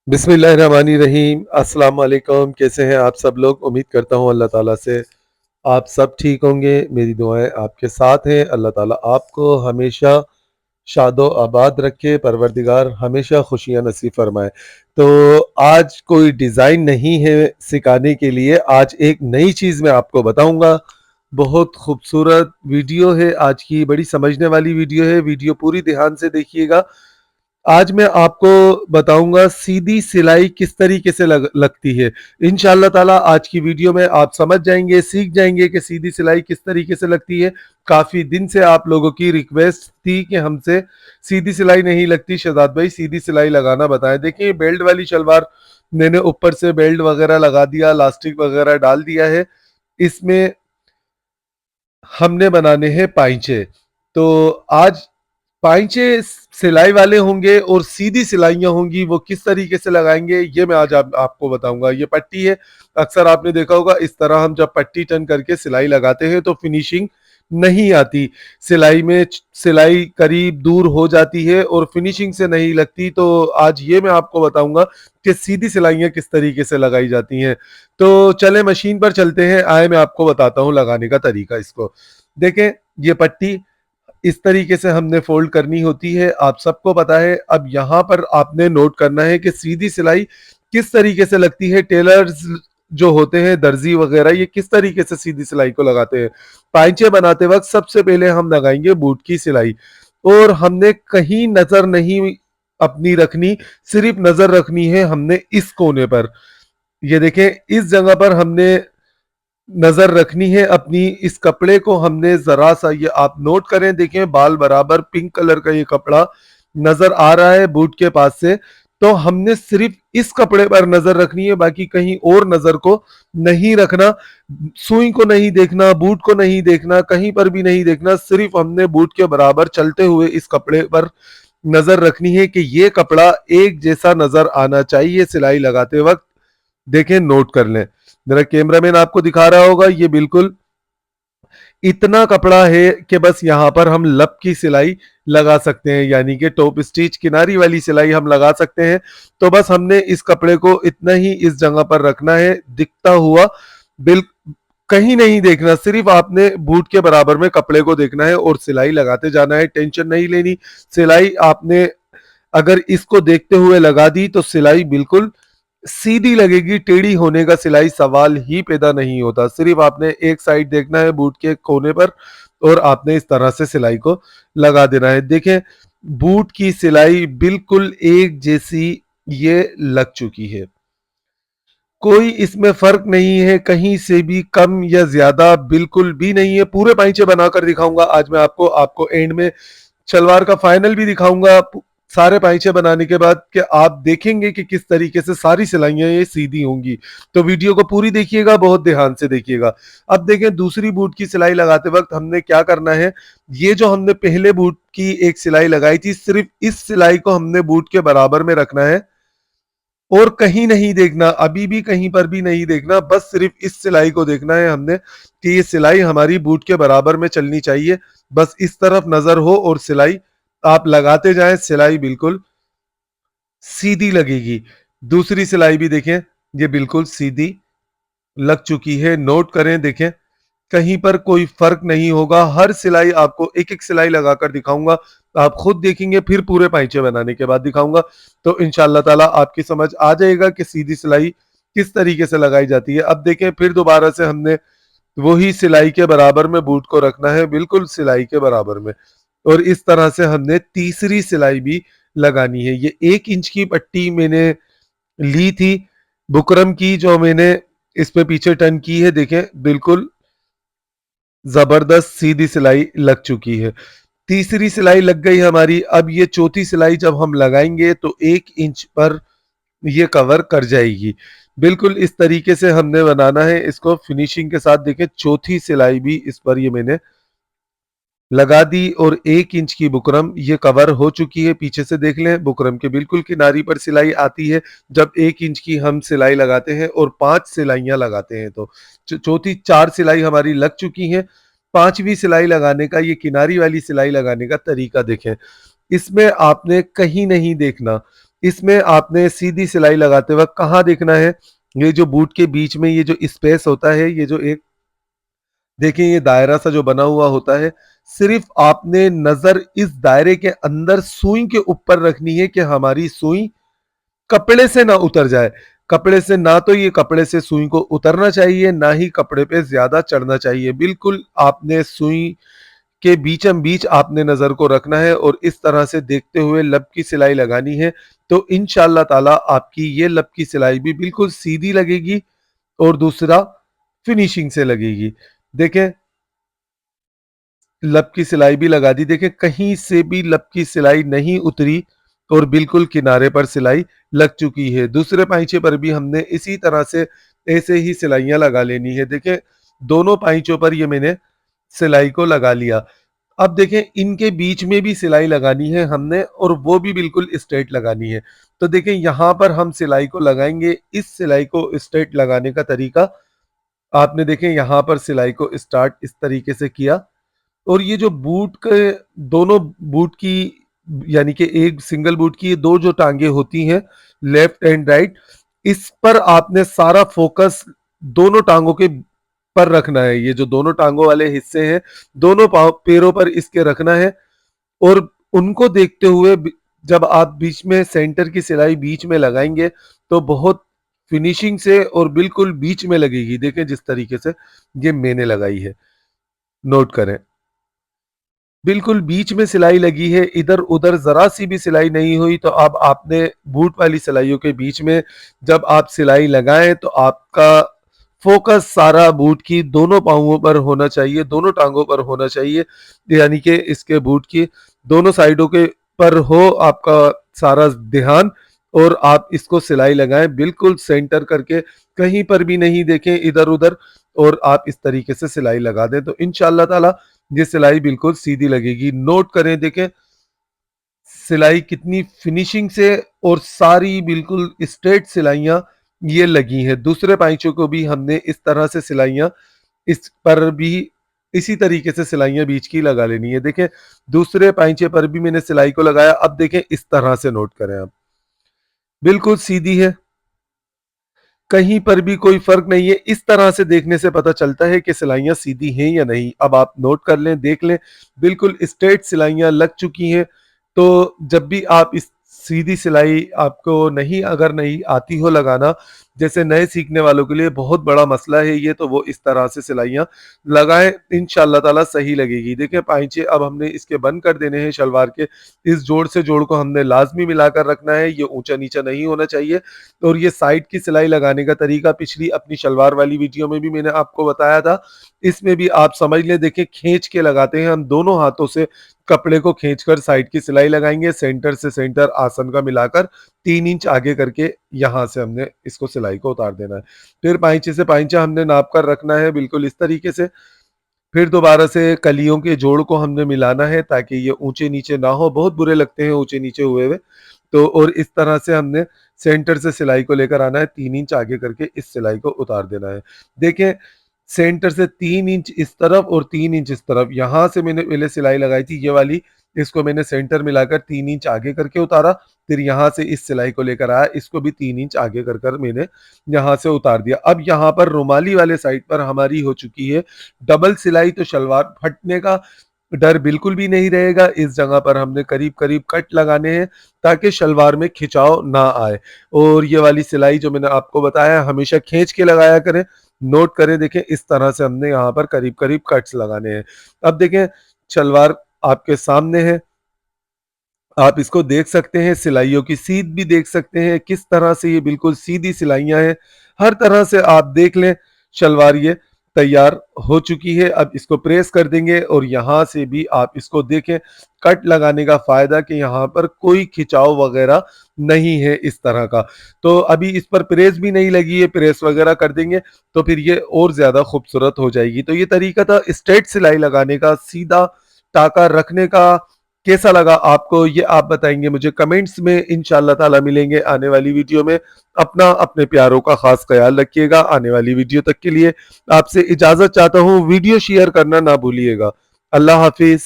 बिस्मिल्लाहिर्रहमानिर्रहीम। अस्सलाम वालेकुम। कैसे हैं आप सब लोग? उम्मीद करता हूँ अल्लाह ताला से आप सब ठीक होंगे। मेरी दुआएं आपके साथ हैं। अल्लाह ताला आपको हमेशा शादो आबाद रखे, परवरदिगार हमेशा खुशियां नसीब फरमाए। तो आज कोई डिज़ाइन नहीं है सिखाने के लिए, आज एक नई चीज़ मैं आपको बताऊंगा। बहुत खूबसूरत वीडियो है आज की, बड़ी समझने वाली वीडियो है। वीडियो पूरी ध्यान से देखिएगा। आज मैं आपको बताऊंगा सीधी सिलाई किस तरीके से लगती है। इंशाल्लाह ताला आज की वीडियो में आप समझ जाएंगे, सीख जाएंगे कि सीधी सिलाई किस तरीके से लगती है। काफ़ी दिन से आप लोगों की रिक्वेस्ट थी कि हमसे सीधी सिलाई नहीं लगती, शहजाद भाई सीधी सिलाई लगाना बताएं। देखिए बेल्ट वाली शलवार मैंने ऊपर से बेल्ट वगैरह लगा दिया, लास्टिक वगैरह डाल दिया है। इसमें हमने बनाने हैं पाइचे। तो आज पाइचे सिलाई वाले होंगे और सीधी सिलाइयां होंगी, वो किस तरीके से लगाएंगे ये मैं आज आपको बताऊंगा। ये पट्टी है, अक्सर आपने देखा होगा इस तरह हम जब पट्टी टन करके सिलाई लगाते हैं तो फिनिशिंग नहीं आती। सिलाई में सिलाई करीब दूर हो जाती है और फिनिशिंग से नहीं लगती। तो आज ये मैं आपको बताऊंगा कि सीधी सिलाइयां किस तरीके से लगाई जाती हैं। तो चले मशीन पर चलते हैं, आए मैं आपको बताता हूँ लगाने का तरीका। इसको देखें, ये पट्टी इस तरीके से हमने फोल्ड करनी होती है, आप सबको पता है। अब यहाँ पर आपने नोट करना है कि सीधी सिलाई किस तरीके से लगती है। टेलर्स जो होते हैं, दर्जी वगैरह, ये किस तरीके से सीधी सिलाई को लगाते हैं। पाइचे बनाते वक्त सबसे पहले हम लगाएंगे बूट की सिलाई, और हमने कहीं नजर नहीं अपनी रखनी, सिर्फ नजर रखनी है हमने इस कोने पर। ये देखें, इस जगह पर हमने नजर रखनी है अपनी। इस कपड़े को हमने जरा सा, ये आप नोट करें, देखें बाल बराबर पिंक कलर का ये कपड़ा नजर आ रहा है बूट के पास से। तो हमने सिर्फ इस कपड़े पर नजर रखनी है, बाकी कहीं और नजर को नहीं रखना। सुई को नहीं देखना, बूट को नहीं देखना, कहीं पर भी नहीं देखना। सिर्फ हमने बूट के बराबर चलते हुए इस कपड़े पर नजर रखनी है कि ये कपड़ा एक जैसा नजर आना चाहिए सिलाई लगाते वक्त। देखें, नोट कर लें, मेरा कैमरामैन आपको दिखा रहा होगा, ये बिल्कुल इतना कपड़ा है कि बस यहां पर हम लब की सिलाई लगा सकते हैं, यानी कि टॉप स्टिच किनारी वाली सिलाई हम लगा सकते हैं। तो बस हमने इस कपड़े को इतना ही इस जगह पर रखना है, दिखता हुआ। बिल कहीं नहीं देखना, सिर्फ आपने बूट के बराबर में कपड़े को देखना है और सिलाई लगाते जाना है। टेंशन नहीं लेनी। सिलाई आपने अगर इसको देखते हुए लगा दी तो सिलाई बिल्कुल सीधी लगेगी। टेढ़ी होने का सिलाई सवाल ही पैदा नहीं होता। सिर्फ आपने एक साइड देखना है बूट के कोने पर, और आपने इस तरह से सिलाई को लगा देना है। देखें, बूट की सिलाई बिल्कुल एक जैसी ये लग चुकी है। कोई इसमें फर्क नहीं है, कहीं से भी कम या ज्यादा बिल्कुल भी नहीं है। पूरे पाइचे बनाकर दिखाऊंगा आज मैं आपको। आपको एंड में शलवार का फाइनल भी दिखाऊंगा सारे पाइचे बनाने के बाद, कि आप देखेंगे कि किस तरीके से सारी सिलाइयां ये सीधी होंगी। तो वीडियो को पूरी देखिएगा, बहुत ध्यान से देखिएगा। अब देखें, दूसरी बूट की सिलाई लगाते वक्त हमने क्या करना है। ये जो हमने पहले बूट की एक सिलाई लगाई थी, सिर्फ इस सिलाई को हमने बूट के बराबर में रखना है और कहीं नहीं देखना, अभी भी कहीं पर भी नहीं देखना। बस सिर्फ इस सिलाई को देखना है हमने कि ये सिलाई हमारी बूट के बराबर में चलनी चाहिए। बस इस तरफ नजर हो और सिलाई आप लगाते जाएं, सिलाई बिल्कुल सीधी लगेगी। दूसरी सिलाई भी देखें, ये बिल्कुल सीधी लग चुकी है। नोट करें, देखें, कहीं पर कोई फर्क नहीं होगा। हर सिलाई आपको एक एक सिलाई लगाकर दिखाऊंगा, आप खुद देखेंगे, फिर पूरे पाइचे बनाने के बाद दिखाऊंगा। तो इंशाल्लाह ताला आपकी समझ आ जाएगा कि सीधी सिलाई किस तरीके से लगाई जाती है। अब देखें, फिर दोबारा से हमने वही सिलाई के बराबर में बूट को रखना है, बिल्कुल सिलाई के बराबर में। और इस तरह से हमने तीसरी सिलाई भी लगानी है। ये 1 इंच की पट्टी मैंने ली थी बुकरम की, जो मैंने इस पे पीछे टर्न की है। देखें, बिल्कुल जबरदस्त सीधी सिलाई लग चुकी है। तीसरी सिलाई लग गई हमारी। अब ये चौथी सिलाई जब हम लगाएंगे तो 1 इंच पर ये कवर कर जाएगी। बिल्कुल इस तरीके से हमने बनाना है इसको फिनिशिंग के साथ। देखें, चौथी सिलाई भी इस पर ये मैंने लगा दी और 1 इंच की बुकरम ये कवर हो चुकी है। पीछे से देख लें, बुकरम के बिल्कुल किनारी पर सिलाई आती है जब 1 इंच की हम सिलाई लगाते हैं और 5 सिलाइयां लगाते हैं। तो चौथी 4 सिलाई हमारी लग चुकी हैं। पांचवी सिलाई लगाने का, ये किनारी वाली सिलाई लगाने का तरीका देखें। इसमें आपने कहीं नहीं देखना, इसमें आपने सीधी सिलाई लगाते वक्त कहाँ देखना है, ये जो बूट के बीच में ये जो स्पेस होता है, ये जो एक देखिए ये दायरा सा जो बना हुआ होता है, सिर्फ आपने नजर इस दायरे के अंदर सुई के ऊपर रखनी है कि हमारी सुई कपड़े से ना उतर जाए। कपड़े से ना तो ये कपड़े से सुई को उतरना चाहिए, ना ही कपड़े पे ज्यादा चढ़ना चाहिए। बिल्कुल आपने सुई के बीचम बीच आपने नजर को रखना है और इस तरह से देखते हुए लब की सिलाई लगानी है। तो इंशाल्लाह ताला आपकी ये लब की सिलाई भी बिल्कुल सीधी लगेगी और दूसरा फिनिशिंग से लगेगी। देखें लब की सिलाई भी लगा दी, देखें कहीं से भी लब की सिलाई नहीं उतरी और बिल्कुल किनारे पर सिलाई लग चुकी है। दूसरे पाइचे पर भी हमने इसी तरह से ऐसे ही सिलाइयां लगा लेनी है। देखें दोनों पाइचों पर ये मैंने सिलाई को लगा लिया। अब देखें इनके बीच में भी सिलाई लगानी है हमने और वो भी बिल्कुल स्ट्रेट लगानी है। तो देखें यहां पर हम सिलाई को लगाएंगे। इस सिलाई को स्ट्रेट लगाने का तरीका आपने देखें यहां पर सिलाई को स्टार्ट इस तरीके से किया और ये जो बूट के दोनों बूट की यानी कि एक सिंगल बूट की ये दो जो टांगे होती हैं लेफ्ट एंड राइट, इस पर आपने सारा फोकस दोनों टांगों के पर रखना है। ये जो दोनों टांगों वाले हिस्से हैं दोनों पैरों पर इसके रखना है और उनको देखते हुए जब आप बीच में सेंटर की सिलाई बीच में लगाएंगे तो बहुत फिनिशिंग से और बिल्कुल बीच में लगेगी। देखें जिस तरीके से ये मैंने लगाई है, नोट करें बिल्कुल बीच में सिलाई लगी है, इधर उधर जरा सी भी सिलाई नहीं हुई। तो अब आपने बूट वाली सिलाइयों के बीच में जब आप सिलाई लगाएं तो आपका फोकस सारा बूट की दोनों पांवों पर होना चाहिए, दोनों टांगों पर होना चाहिए, यानी कि इसके बूट की दोनों साइडों के पर हो आपका सारा ध्यान और आप इसको सिलाई लगाएं बिल्कुल सेंटर करके, कहीं पर भी नहीं देखें इधर उधर और आप इस तरीके से सिलाई लगा दें तो इंशाअल्लाह ताला ये सिलाई बिल्कुल सीधी लगेगी। नोट करें देखें सिलाई कितनी फिनिशिंग से और सारी बिल्कुल स्ट्रेट सिलाइयां ये लगी हैं। दूसरे पाइचों को भी हमने इस तरह से सिलाइयां इस पर भी इसी तरीके से सिलाइयां बीच की लगा लेनी है। देखें दूसरे पाइचे पर भी मैंने सिलाई को लगाया। अब देखें इस तरह से नोट करें आप बिल्कुल सीधी है, कहीं पर भी कोई फर्क नहीं है। इस तरह से देखने से पता चलता है कि सिलाइयां सीधी हैं या नहीं। अब आप नोट कर लें, देख लें बिल्कुल स्ट्रेट सिलाइयां लग चुकी हैं। तो जब भी आप इस सीधी सिलाई आपको नहीं अगर नहीं आती हो लगाना, जैसे नए सीखने वालों के लिए बहुत बड़ा मसला है ये, तो वो इस तरह से सिलाइयां लगाएं, इंशाल्लाह ताला सही लगेगी। देखें पाइचे अब हमने इसके बंद कर देने हैं शलवार के। इस जोड़ से जोड़ को हमने लाजमी मिलाकर रखना है, ये ऊंचा नीचा नहीं होना चाहिए। और ये साइड की सिलाई लगाने का तरीका पिछली अपनी शलवार वाली वीडियो में भी मैंने आपको बताया था, इसमें भी आप समझ लें। देखिए खींच के लगाते हैं हम, दोनों हाथों से कपड़े को खींचकर साइड की सिलाई लगाएंगे, सेंटर से सेंटर आसन का मिलाकर 3 इंच आगे करके यहां से हमने इसको सिलाई को उतार देना है। फिर पाइचे से पाइचा हमने नाप कर रखना है बिल्कुल इस तरीके से। फिर दोबारा से कलियों के जोड़ को हमने मिलाना है ताकि ये ऊंचे नीचे ना हो, बहुत बुरे लगते हैं ऊंचे नीचे हुए हुए। तो और इस तरह से हमने सेंटर से सिलाई को लेकर आना है, 3 इंच आगे करके इस सिलाई को उतार देना है। देखें सेंटर से 3 इंच इस तरफ और 3 इंच इस तरफ, यहां से मैंने पहले सिलाई लगाई थी ये वाली, इसको मैंने सेंटर मिलाकर 3 इंच आगे करके उतारा। फिर यहां से इस सिलाई को लेकर आया, इसको भी 3 इंच आगे कर कर मैंने यहां से उतार दिया। अब यहां पर रुमाली वाले साइड पर हमारी हो चुकी है डबल सिलाई, तो शलवार फटने का डर बिल्कुल भी नहीं रहेगा। इस जगह पर हमने करीब करीब कट लगाने हैं ताकि शलवार में खिंचाव ना आए। और ये वाली सिलाई जो मैंने आपको बताया हमेशा खींच के लगाया करें, नोट करें। देखें इस तरह से हमने यहाँ पर करीब करीब कट्स लगाने हैं। अब देखें शलवार आपके सामने है, आप इसको देख सकते हैं, सिलाइयों की सीध भी देख सकते हैं किस तरह से ये बिल्कुल सीधी सिलाइयां हैं। हर तरह से आप देख लें शलवार ये तैयार हो चुकी है। अब इसको प्रेस कर देंगे और यहां से भी आप इसको देखें, कट लगाने का फायदा कि यहां पर कोई खिंचाव वगैरह नहीं है इस तरह का। तो अभी इस पर प्रेस भी नहीं लगी है, प्रेस वगैरह कर देंगे तो फिर ये और ज्यादा खूबसूरत हो जाएगी। तो ये तरीका था स्ट्रेट सिलाई लगाने का, सीधा टाका रखने का। कैसा लगा आपको ये आप बताएंगे मुझे कमेंट्स में। इंशाल्लाह ताला मिलेंगे आने वाली वीडियो में। अपना अपने प्यारों का खास ख्याल रखिएगा। आने वाली वीडियो तक के लिए आपसे इजाजत चाहता हूँ, वीडियो शेयर करना ना भूलिएगा। अल्लाह हाफिज।